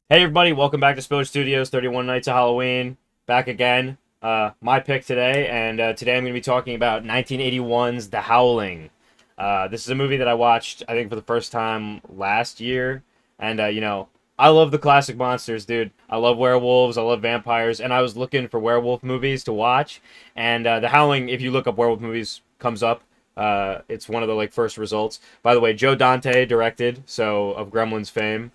Hey everybody, welcome back to Spillage Studios, 31 Nights of Halloween. Back again. My pick today, and today I'm going to be talking about 1981's The Howling. This is a movie that I watched, I think, for the first time last year. And, I love the classic monsters, dude. I love werewolves, I love vampires, and I was looking for werewolf movies to watch. And The Howling, if you look up werewolf movies, comes up. It's one of the first results. By the way, Joe Dante directed, so of Gremlins fame.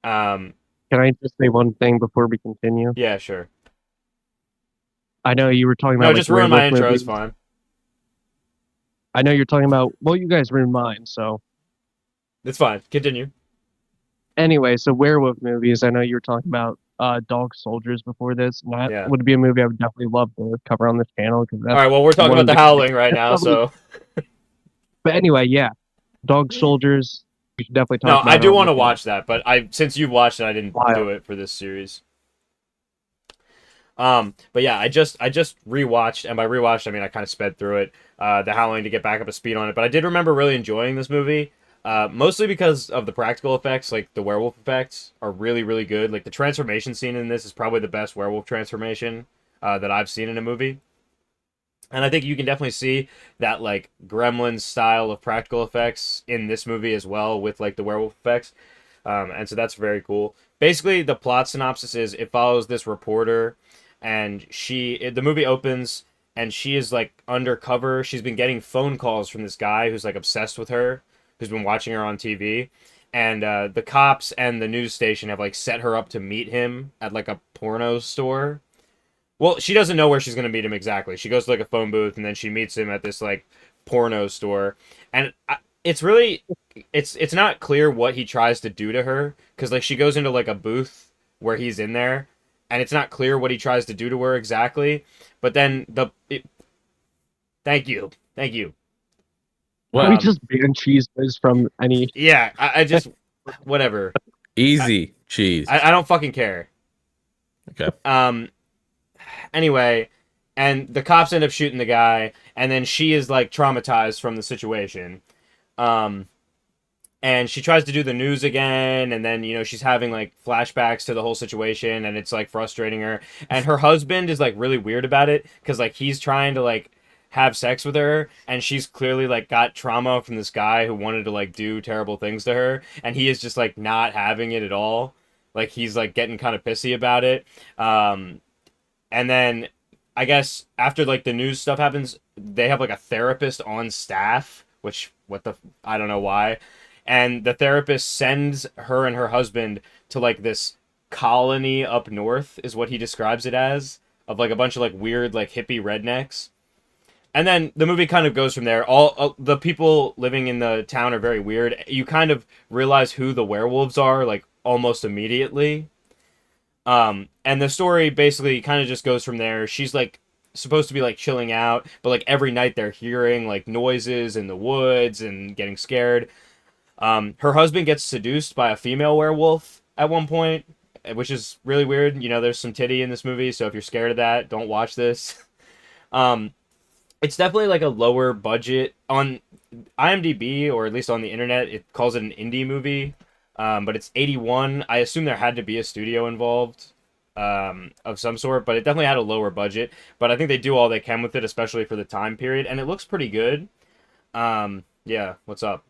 Um, Can I just say one thing before we continue? yeah, sure. I know you were talking No, about like just ruin my werewolf intro. It's movies. fine. I know you're talking about, well, you guys ruined mine. So It's fine. Continue. anyway, so werewolf movies. I know you were talking about Dog Soldiers before this, and that Yeah. would be a movie I would definitely love to cover on this channel because All that's right. Well, we're talking one about of the the Howling right that's now, probably. so But anyway, yeah, Dog Soldiers. We should definitely talk no, I about it do on want the to channel. watch that, but I since you watched it, I didn't Wild. do it for this series. But yeah, I just rewatched, and by rewatched I mean I kind of sped through it, the Howling to get back up to speed on it. But I did remember really enjoying this movie, mostly because of the practical effects. Like the werewolf effects are really really good. Like the transformation scene in this is probably the best werewolf transformation that I've seen in a movie. And I think you can definitely see that Gremlins style of practical effects in this movie as well with the werewolf effects. And so that's very cool. Basically, the plot synopsis is it follows this reporter, and the movie opens and she is undercover. She's been getting phone calls from this guy who's obsessed with her, who's been watching her on TV. And the cops and the news station have set her up to meet him at a porno store. Well, she doesn't know where she's gonna meet him exactly. She goes to a phone booth and then she meets him at this porno store, and it's really it's not clear what he tries to do to her because she goes into a booth where he's in there, and it's not clear what he tries to do to her exactly. But then thank you. Can we Um, just ban cheese whiz from any? yeah, I just whatever. I, Easy cheese. I don't fucking care. Okay. Um, anyway, and the cops end up shooting the guy, and then she is traumatized from the situation. Um, and she tries to do the news again, and then she's having flashbacks to the whole situation, and it's frustrating her. And her husband is really weird about it because he's trying to have sex with her, and she's clearly got trauma from this guy who wanted to do terrible things to her, and he is just not having it at all. He's getting kind of pissy about it. And then I guess after the news stuff happens, they have a therapist on staff, which I don't know why. And the therapist sends her and her husband to this colony up north is what he describes it as, of a bunch of weird hippie rednecks. And then the movie kind of goes from there. All the people living in the town are very weird. You kind of realize who the werewolves are almost immediately. And the story basically kind of just goes from there. She's supposed to be chilling out, but every night they're hearing noises in the woods and getting scared. Her husband gets seduced by a female werewolf at one point, which is really weird. There's some titty in this movie, so if you're scared of that, don't watch this. Um, it's definitely a lower budget on IMDb, or at least on the internet. It calls it an indie movie, but it's 81. I assume there had to be a studio involved, of some sort, but it definitely had a lower budget. But I think they do all they can with it, especially for the time period, and it looks pretty good. Yeah, what's up?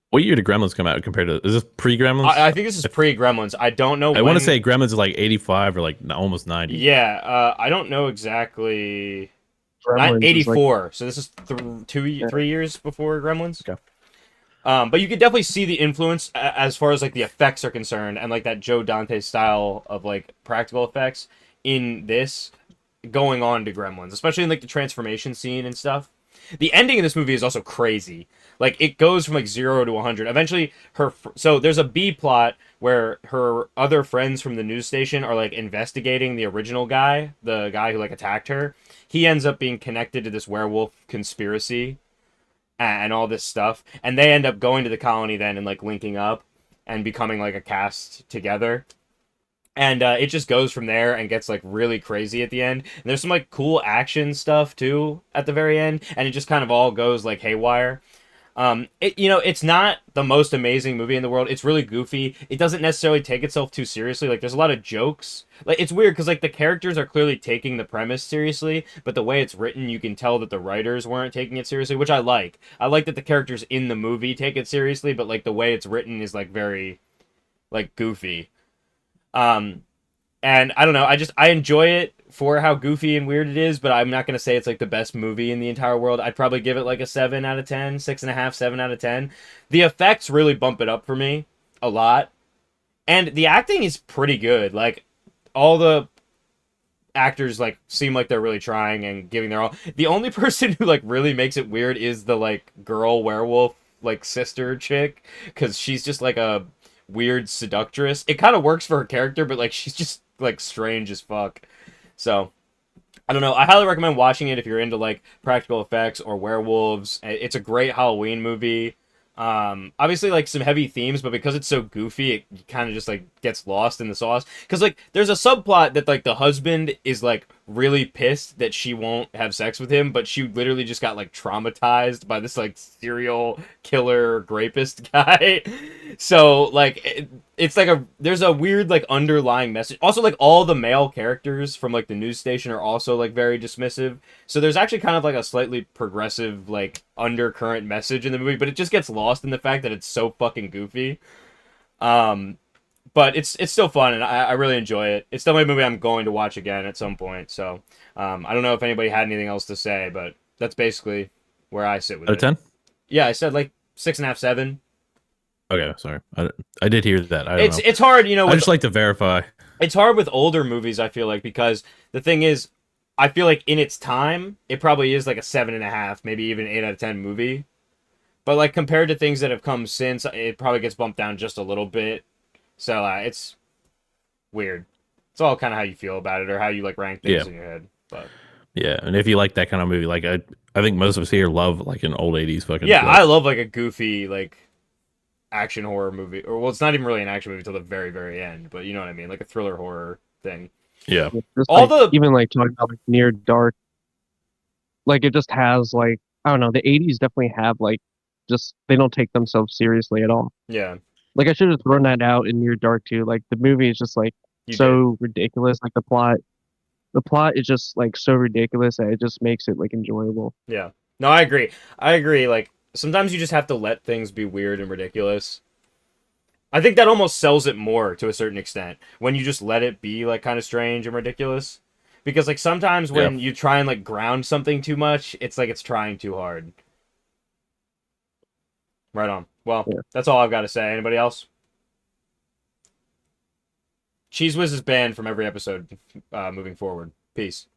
What year did Gremlins come out compared to? Is this pre-Gremlins? I think this is pre Gremlins. I don't know I want to when. say Gremlins is like 85 or like almost 90. Yeah, I don't know exactly. Not Gremlins is like 84. So this is 3 years before Gremlins. Okay. But you could definitely see the influence as far as the effects are concerned, and that Joe Dante style of practical effects in this going on to Gremlins, especially in the transformation scene and stuff. The ending of this movie is also crazy. It goes from 0 to 100. Eventually, so there's a B plot where her other friends from the news station are investigating the original guy, the guy who attacked her. He ends up being connected to this werewolf conspiracy and all this stuff, and they end up going to the colony then and linking up and becoming a cast together. And it just goes from there and gets really crazy at the end. And there's some cool action stuff too at the very end, and it just kind of all goes haywire. It's not the most amazing movie in the world. It's really goofy. It doesn't necessarily take itself too seriously. Like, there's a lot of jokes. Like, it's weird because like the characters are clearly taking the premise seriously, but the way it's written, you can tell that the writers weren't taking it seriously, which I like. I like that the characters in the movie take it seriously, but like the way it's written is like very like goofy. Um, and I don't know. I enjoy it for how goofy and weird it is, but I'm not gonna say it's like the best movie in the entire world. I'd probably give it like a 7 out of 10, 6.5, 7 out of 10. The effects really bump it up for me a lot, and the acting is pretty good. Like all the actors like seem like they're really trying and giving their all. The only person who like really makes it weird is the like girl werewolf like sister chick, because she's just like a weird seductress. It kind of works for her character, but like she's just like strange as fuck. So I don't know. I highly recommend watching it if you're into like practical effects or werewolves. It's a great Halloween movie. Obviously like some heavy themes, but because it's so goofy, it kind of just like gets lost in the sauce. Because like there's a subplot that like the husband is like really pissed that she won't have sex with him, but she literally just got like traumatized by this like serial killer rapist guy. So like it's like there's a weird like underlying message. Also like all the male characters from like the news station are also like very dismissive. So there's actually kind of like a slightly progressive like undercurrent message in the movie, but it just gets lost in the fact that it's so fucking goofy. Um but it's still fun, and I really enjoy it. It's definitely a movie I'm going to watch again at some point. So I don't know if anybody had anything else to say, but that's basically where I sit with Out of it. 10? Yeah, I said like 6.5, 7. Okay, sorry. I did hear that. I don't know. It's hard, I just like to verify. it's hard with older movies, I feel like, because the thing is, I feel like in its time, it probably is like a 7.5, maybe even 8 out of 10 movie. But like compared to things that have come since, it probably gets bumped down just a little bit. So it's weird. It's all kind of how you feel about it or how you like rank things Yeah. in your head. But Yeah, and if you like that kind of movie, like I think most of us here love like an old 80s fucking yeah, flick. I love like a goofy like action horror movie, or well, it's not even really an action movie until the very very end. But you know what I mean, like a thriller horror thing. Yeah. Just All like the even like talking about like near dark, like it just has like I don't know, the 80s definitely have like just they don't take themselves seriously at all. yeah, Like I should have thrown that out in Near Dark too. Like the movie is just like you did. so ridiculous. Like the plot is just like so ridiculous that it just makes it like enjoyable. Yeah. No, I agree. I agree. Like sometimes you just have to let things be weird and ridiculous. I think that almost sells it more to a certain extent when you just let it be like kind of strange and ridiculous. Because like sometimes Yeah. when you try and like ground something too much, it's like it's trying too hard. Right on. Well, Yeah. that's all I've got to say. Anybody else? Cheese Whiz is banned from every episode moving forward. Peace.